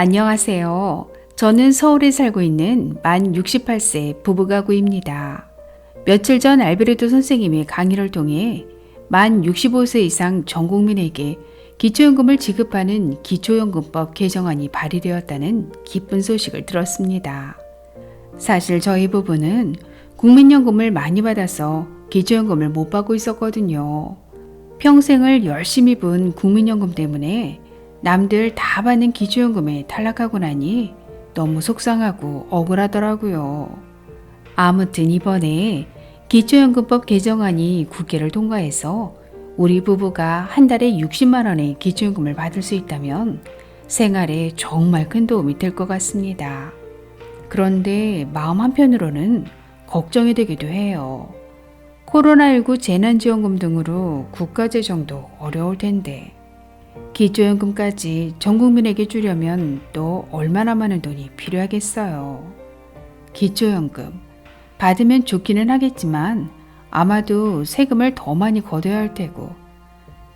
안녕하세요. 저는 서울에 살고 있는 만 68세 부부가구입니다. 며칠 전 알베르토 선생님의 강의를 통해 만 65세 이상 전 국민에게 기초연금을 지급하는 기초연금법 개정안이 발의되었다는 기쁜 소식을 들었습니다. 사실 저희 부부는 국민연금을 많이 받아서 기초연금을 못 받고 있었거든요. 평생을 열심히 번 국민연금 때문에 남들 다 받는 기초연금에 탈락하고 나니 너무 속상하고 억울하더라고요. 아무튼 이번에 기초연금법 개정안이 국회를 통과해서 우리 부부가 한 달에 60만 원의 기초연금을 받을 수 있다면 생활에 정말 큰 도움이 될 것 같습니다. 그런데 마음 한편으로는 걱정이 되기도 해요. 코로나19 재난지원금 등으로 국가재정도 어려울 텐데 기초연금까지 전 국민에게 주려면 또 얼마나 많은 돈이 필요하겠어요. 기초연금 받으면 좋기는 하겠지만 아마도 세금을 더 많이 걷어야 할 테고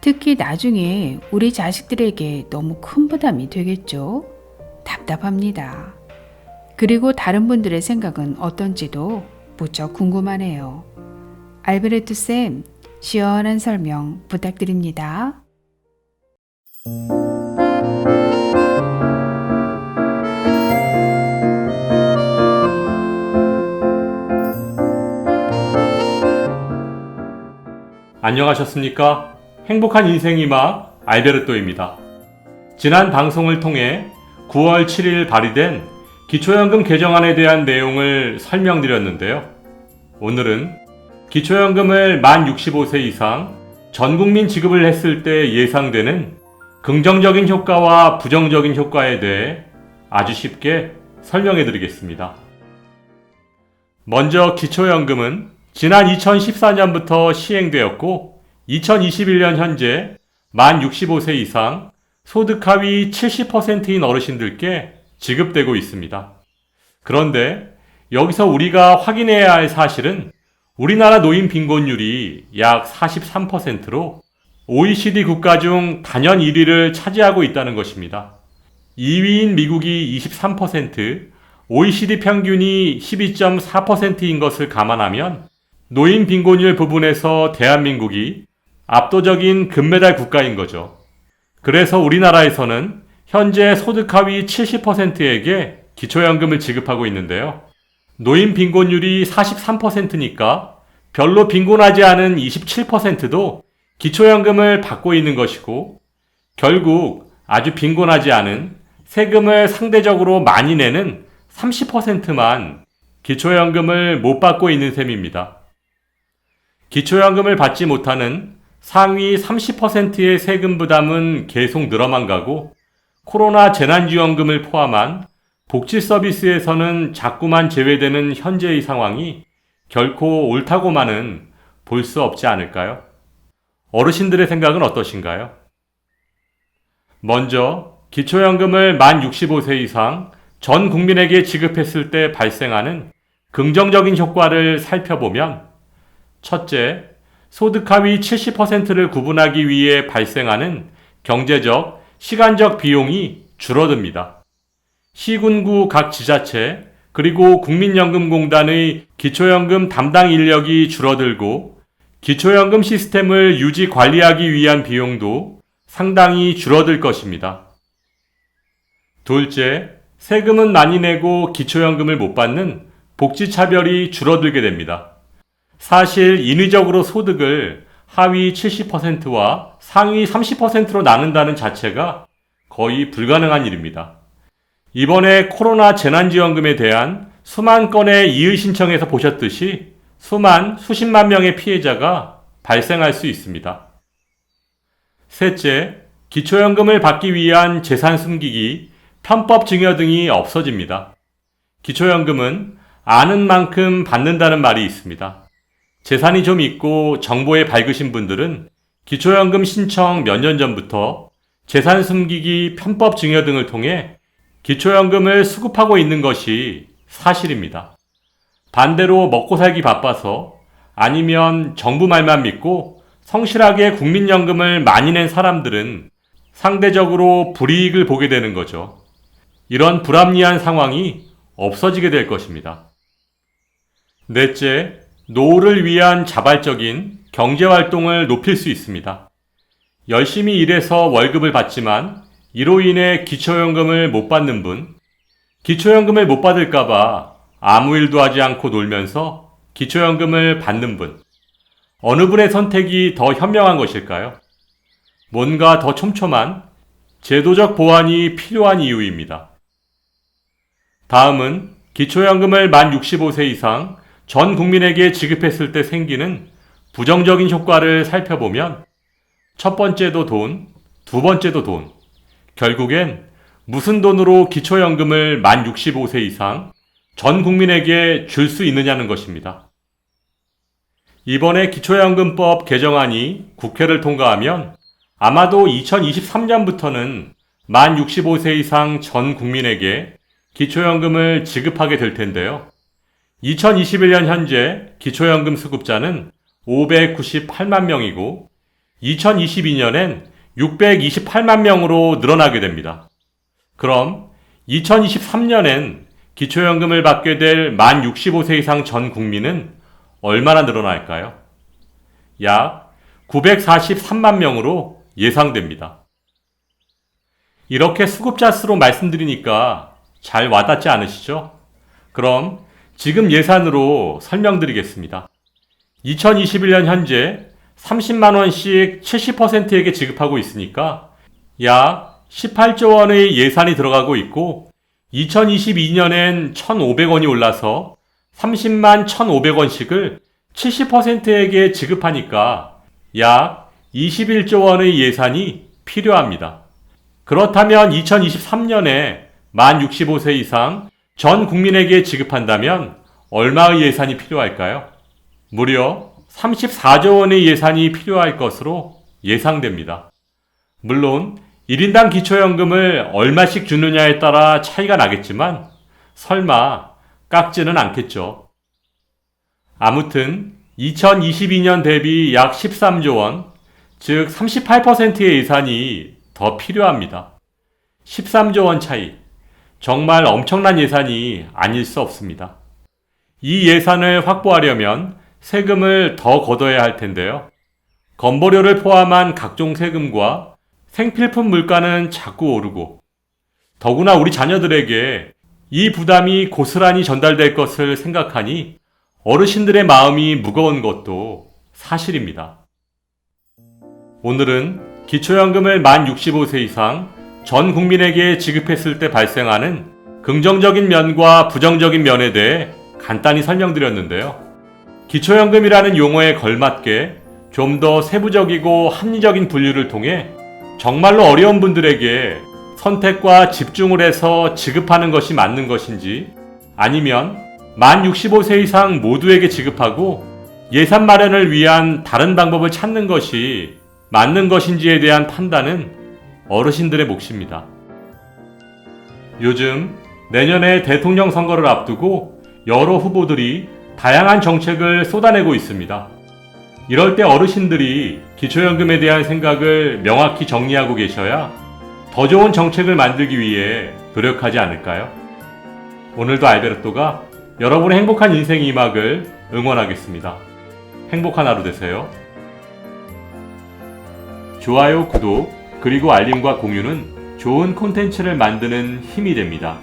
특히 나중에 우리 자식들에게 너무 큰 부담이 되겠죠? 답답합니다. 그리고 다른 분들의 생각은 어떤지도 무척 궁금하네요. 알베르토 쌤, 시원한 설명 부탁드립니다. 안녕하셨습니까? 행복한 인생이막 알베르토입니다. 지난 방송을 통해 9월 7일 발의된 기초연금 개정안에 대한 내용을 설명드렸는데요. 오늘은 기초연금을 만 65세 이상 전 국민 지급을 했을 때 예상되는 긍정적인 효과와 부정적인 효과에 대해 아주 쉽게 설명해 드리겠습니다. 먼저 기초연금은 지난 2014년부터 시행되었고 2021년 현재 만 65세 이상 소득 하위 70%인 어르신들께 지급되고 있습니다. 그런데 여기서 우리가 확인해야 할 사실은 우리나라 노인 빈곤율이 약 43%로 OECD 국가 중 단연 1위를 차지하고 있다는 것입니다. 2위인 미국이 23%, OECD 평균이 12.4%인 것을 감안하면 노인 빈곤율 부분에서 대한민국이 압도적인 금메달 국가인 거죠. 그래서 우리나라에서는 현재 소득 하위 70%에게 기초연금을 지급하고 있는데요. 노인 빈곤율이 43%니까 별로 빈곤하지 않은 27%도 기초연금을 받고 있는 것이고 결국 아주 빈곤하지 않은 세금을 상대적으로 많이 내는 30%만 기초연금을 못 받고 있는 셈입니다. 기초연금을 받지 못하는 상위 30%의 세금 부담은 계속 늘어만 가고 코로나 재난지원금을 포함한 복지 서비스에서는 자꾸만 제외되는 현재의 상황이 결코 옳다고만은 볼 수 없지 않을까요? 어르신들의 생각은 어떠신가요? 먼저 기초연금을 만 65세 이상 전 국민에게 지급했을 때 발생하는 긍정적인 효과를 살펴보면 첫째, 소득 하위 70%를 구분하기 위해 발생하는 경제적, 시간적 비용이 줄어듭니다. 시군구 각 지자체 그리고 국민연금공단의 기초연금 담당 인력이 줄어들고 기초연금 시스템을 유지 관리하기 위한 비용도 상당히 줄어들 것입니다. 둘째, 세금은 많이 내고 기초연금을 못 받는 복지차별이 줄어들게 됩니다. 사실 인위적으로 소득을 하위 70%와 상위 30%로 나눈다는 자체가 거의 불가능한 일입니다. 이번에 코로나 재난지원금에 대한 수만 건의 이의 신청에서 보셨듯이 수십만 명의 피해자가 발생할 수 있습니다. 셋째, 기초연금을 받기 위한 재산 숨기기, 편법 증여 등이 없어집니다. 기초연금은 아는 만큼 받는다는 말이 있습니다. 재산이 좀 있고 정보에 밝으신 분들은 기초연금 신청 몇 년 전부터 재산 숨기기, 편법 증여 등을 통해 기초연금을 수급하고 있는 것이 사실입니다. 반대로 먹고 살기 바빠서 아니면 정부 말만 믿고 성실하게 국민연금을 많이 낸 사람들은 상대적으로 불이익을 보게 되는 거죠. 이런 불합리한 상황이 없어지게 될 것입니다. 넷째, 노후를 위한 자발적인 경제활동을 높일 수 있습니다. 열심히 일해서 월급을 받지만 이로 인해 기초연금을 못 받는 분, 기초연금을 못 받을까봐 아무 일도 하지 않고 놀면서 기초연금을 받는 분, 어느 분의 선택이 더 현명한 것일까요? 뭔가 더 촘촘한 제도적 보완이 필요한 이유입니다. 다음은 기초연금을 만 65세 이상 전 국민에게 지급했을 때 생기는 부정적인 효과를 살펴보면 첫 번째도 돈, 두 번째도 돈, 결국엔 무슨 돈으로 기초연금을 만 65세 이상 전 국민에게 줄 수 있느냐는 것입니다. 이번에 기초연금법 개정안이 국회를 통과하면 아마도 2023년부터는 만 65세 이상 전 국민에게 기초연금을 지급하게 될 텐데요. 2021년 현재 기초연금 수급자는 598만 명이고 2022년엔 628만 명으로 늘어나게 됩니다. 그럼 2023년엔 기초연금을 받게 될 만 65세 이상 전 국민은 얼마나 늘어날까요? 약 943만 명으로 예상됩니다. 이렇게 수급자 수로 말씀드리니까 잘 와닿지 않으시죠? 그럼 지금 예산으로 설명드리겠습니다. 2021년 현재 30만원씩 70%에게 지급하고 있으니까 약 18조 원의 예산이 들어가고 있고 2022년엔 1,500원이 올라서 30만 1,500원씩을 70%에게 지급하니까 약 21조 원의 예산이 필요합니다. 그렇다면 2023년에 만 65세 이상 전 국민에게 지급한다면 얼마의 예산이 필요할까요? 무려 34조 원의 예산이 필요할 것으로 예상됩니다. 물론 1인당 기초연금을 얼마씩 주느냐에 따라 차이가 나겠지만 설마 깎지는 않겠죠. 아무튼 2022년 대비 약 13조 원, 즉 38%의 예산이 더 필요합니다. 13조 원 차이, 정말 엄청난 예산이 아닐 수 없습니다. 이 예산을 확보하려면 세금을 더 걷어야 할 텐데요. 건보료를 포함한 각종 세금과 생필품 물가는 자꾸 오르고 더구나 우리 자녀들에게 이 부담이 고스란히 전달될 것을 생각하니 어르신들의 마음이 무거운 것도 사실입니다. 오늘은 기초연금을 만 65세 이상 전 국민에게 지급했을 때 발생하는 긍정적인 면과 부정적인 면에 대해 간단히 설명드렸는데요. 기초연금이라는 용어에 걸맞게 좀 더 세부적이고 합리적인 분류를 통해 정말로 어려운 분들에게 선택과 집중을 해서 지급하는 것이 맞는 것인지 아니면 만 65세 이상 모두에게 지급하고 예산 마련을 위한 다른 방법을 찾는 것이 맞는 것인지에 대한 판단은 어르신들의 몫입니다. 요즘 내년에 대통령 선거를 앞두고 여러 후보들이 다양한 정책을 쏟아내고 있습니다. 이럴 때 어르신들이 기초연금에 대한 생각을 명확히 정리하고 계셔야 더 좋은 정책을 만들기 위해 노력하지 않을까요? 오늘도 알베르토가 여러분의 행복한 인생이 임하길 응원하겠습니다. 행복한 하루 되세요. 좋아요, 구독, 그리고 알림과 공유는 좋은 콘텐츠를 만드는 힘이 됩니다.